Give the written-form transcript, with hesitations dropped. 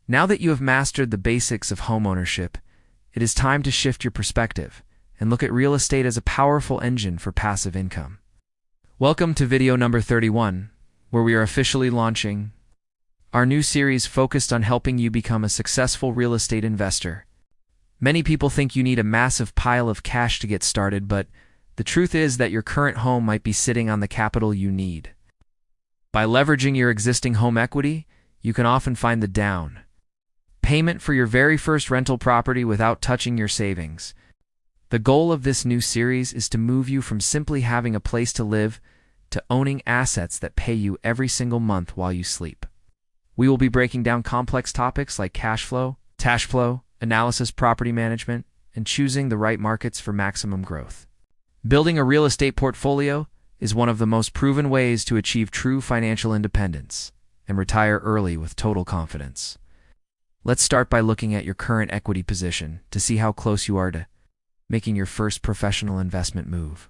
Now that you have mastered the basics of homeownership, it is time to shift your perspective and look at real estate as a powerful engine for passive income. Welcome to video number 31, where we are officially launching our new series focused on helping you become a successful real estate investor. Many people think you need a massive pile of cash to get started, but the truth is that your current home might be sitting on the capital you need. By leveraging your existing home equity, you can often find the down payment for your very first rental property without touching your savings. The goal of this new series is to move you from simply having a place to live to owning assets that pay you every single month while you sleep. We will be breaking down complex topics like cash flow, analysis, property management, and choosing the right markets for maximum growth. Building a real estate portfolio is one of the most proven ways to achieve true financial independence and retire early with total confidence. Let's start by looking at your current equity position to see how close you are to making your first professional investment move.